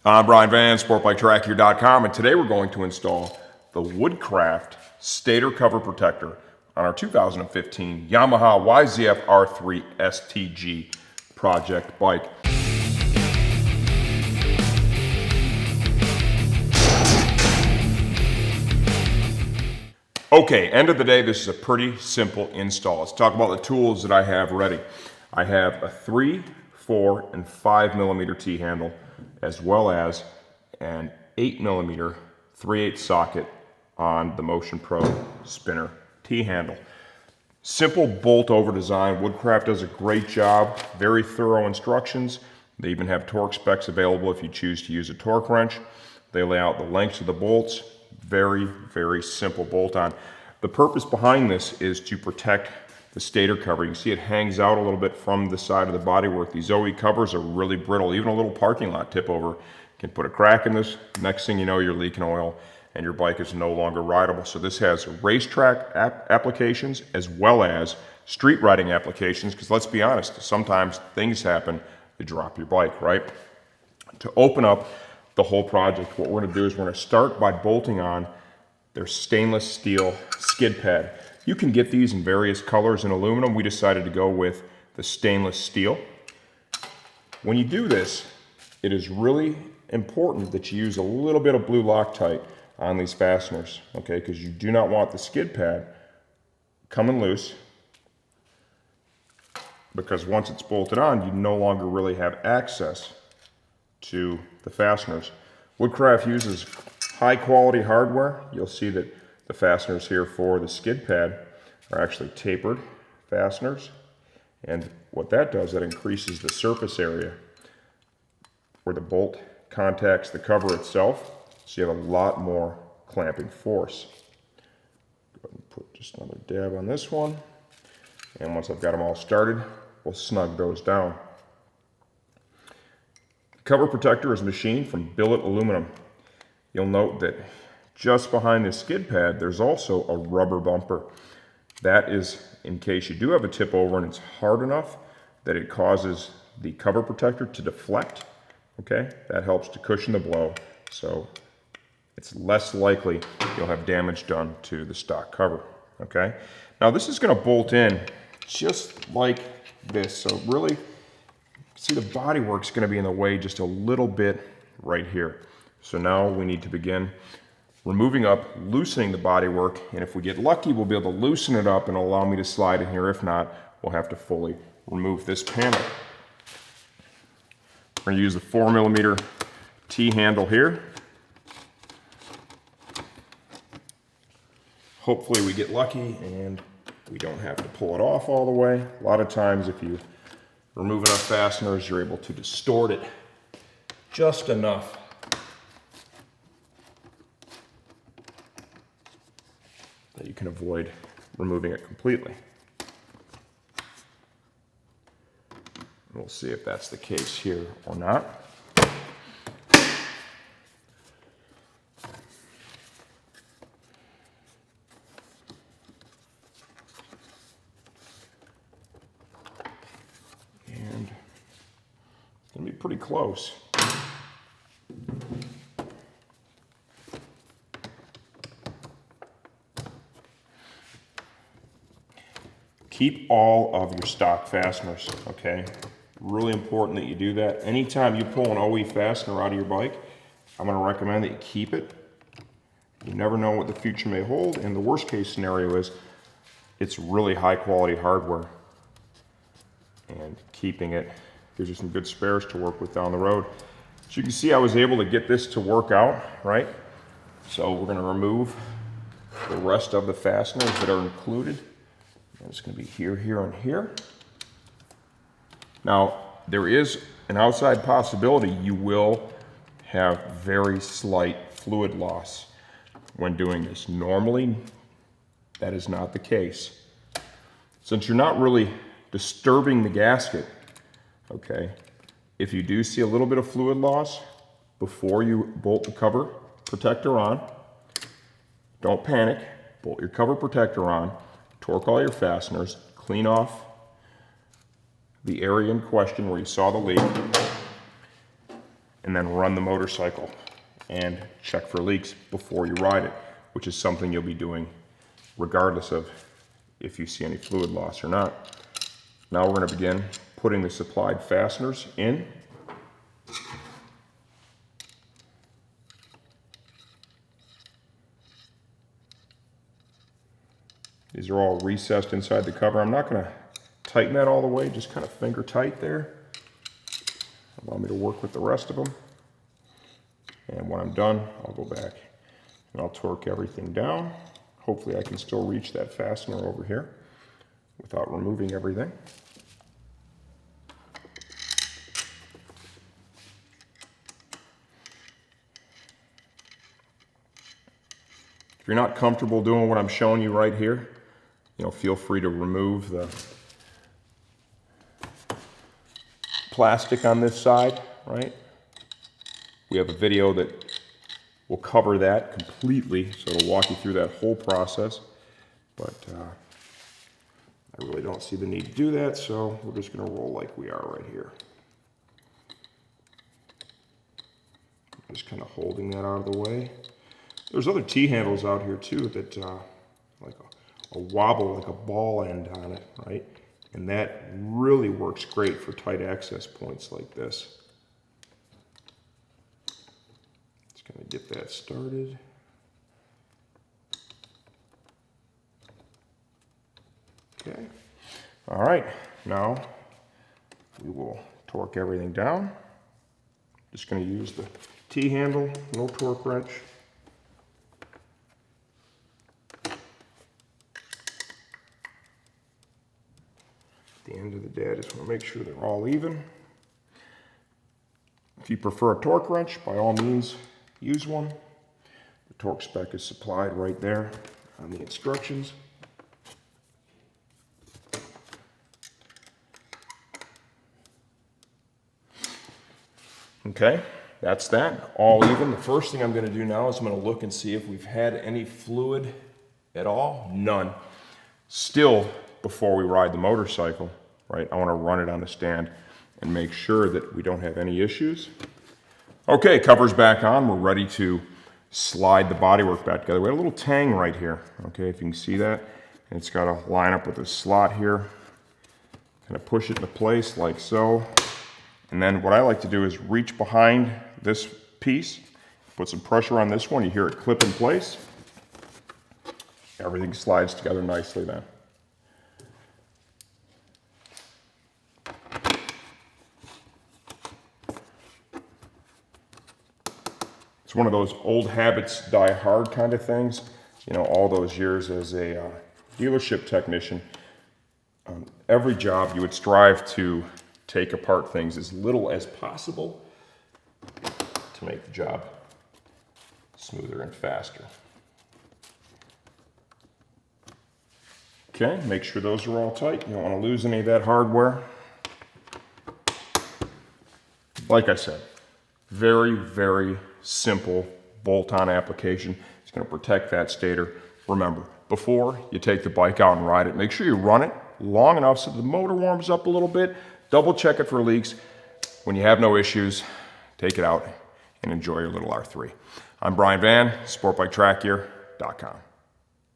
I'm Brian Van, sportbiketrackgear.com, and today we're going to install the Woodcraft Stator cover protector on our 2015 Yamaha YZF-R3 STG project bike. Okay, end of the day, this is a pretty simple install. Let's talk about the tools that I have ready. I have a 3, 4, and 5 millimeter T-handle, as well as an 8 millimeter 3/8 socket on the Motion Pro spinner T-handle. Simple bolt over design. Woodcraft does a great job, very thorough instructions. They even have torque specs available if you choose to use a torque wrench. They lay out the lengths of the bolts. Very, very simple bolt on. The purpose behind this is to protect the stator cover. You can see it hangs out a little bit from the side of the bodywork. These OE covers are really brittle. Even a little parking lot tip over can put a crack in this. Next thing you know, you're leaking oil and your bike is no longer rideable. So this has racetrack applications as well as street riding applications, because let's be honest, sometimes things happen, you drop your bike, right? To open up the whole project, what we're going to do is we're going to start by bolting on their stainless steel skid pad. You can get these in various colors in aluminum. We decided to go with the stainless steel. When you do this, it is really important that you use a little bit of blue Loctite on these fasteners, okay? Because you do not want the skid pad coming loose, because once it's bolted on, you no longer really have access to the fasteners. Woodcraft uses high quality hardware. You'll see that the fasteners here for the skid pad are actually tapered fasteners. And what that does, that increases the surface area where the bolt contacts the cover itself. So you have a lot more clamping force. Go ahead and put just another dab on this one. And once I've got them all started, we'll snug those down. The cover protector is machined from billet aluminum. You'll note that just behind the skid pad, there's also a rubber bumper. That is in case you do have a tip over and it's hard enough that it causes the cover protector to deflect, okay? That helps to cushion the blow, so it's less likely you'll have damage done to the stock cover, okay? Now this is gonna bolt in just like this, so really, see the bodywork's gonna be in the way just a little bit right here. So now we need to begin removing up, loosening the bodywork, and if we get lucky, we'll be able to loosen it up and allow me to slide in here. If not, we'll have to fully remove this panel. We're going to use the 4 millimeter T-handle here. Hopefully we get lucky and we don't have to pull it off all the way. A lot of times if you remove enough fasteners, you're able to distort it just enough that you can avoid removing it completely. We'll see if that's the case here or not. And it's going to be pretty close. Keep all of your stock fasteners, okay? Really important that you do that. Anytime you pull an OE fastener out of your bike, I'm gonna recommend that you keep it. You never know what the future may hold, and the worst case scenario is it's really high quality hardware. And keeping it gives you some good spares to work with down the road. So you can see I was able to get this to work out, right? So we're gonna remove the rest of the fasteners that are included. It's going to be here, here, and here. Now, there is an outside possibility you will have very slight fluid loss when doing this. Normally, that is not the case. Since you're not really disturbing the gasket, okay, if you do see a little bit of fluid loss before you bolt the cover protector on, don't panic, bolt your cover protector on, torque all your fasteners, clean off the area in question where you saw the leak, and then run the motorcycle and check for leaks before you ride it, which is something you'll be doing regardless of if you see any fluid loss or not. Now we're going to begin putting the supplied fasteners in. These are all recessed inside the cover. I'm not going to tighten that all the way, just kind of finger tight there. Allow me to work with the rest of them. And when I'm done, I'll go back and I'll torque everything down. Hopefully I can still reach that fastener over here without removing everything. If you're not comfortable doing what I'm showing you right here, feel free to remove the plastic on this side, right? We have a video that will cover that completely, so it'll walk you through that whole process. But I really don't see the need to do that, so we're just going to roll like we are right here. Just kind of holding that out of the way. There's other T-handles out here too that like a wobble, like a ball end on it, right? And that really works great for tight access points like this. Just gonna get that started. Okay. All right, now we will torque everything down. Just gonna use the T-handle, no torque wrench. At the end of the day, I just want to make sure they're all even. If you prefer a torque wrench, by all means, use one. The torque spec is supplied right there on the instructions. Okay, that's that, all even. The first thing I'm going to do now is I'm going to look and see if we've had any fluid at all. None. Still, before we ride the motorcycle, right, I want to run it on the stand and make sure that we don't have any issues. Okay, cover's back on. We're ready to slide the bodywork back together. We have a little tang right here, okay, if you can see that. And it's got to line up with a slot here. Kind of push it into place like so. And then what I like to do is reach behind this piece, put some pressure on this one. You hear it clip in place. Everything slides together nicely then. It's one of those old habits die hard kind of things. All those years as a dealership technician, every job you would strive to take apart things as little as possible to make the job smoother and faster. Okay, make sure those are all tight. You don't want to lose any of that hardware. Like I said, very, very simple bolt-on application. It's going to protect that stator. Remember, before you take the bike out and ride it, make sure you run it long enough so the motor warms up a little bit. Double check it for leaks. When you have no issues, take it out and enjoy your little R3. I'm Brian Van, sportbiketrackgear.com.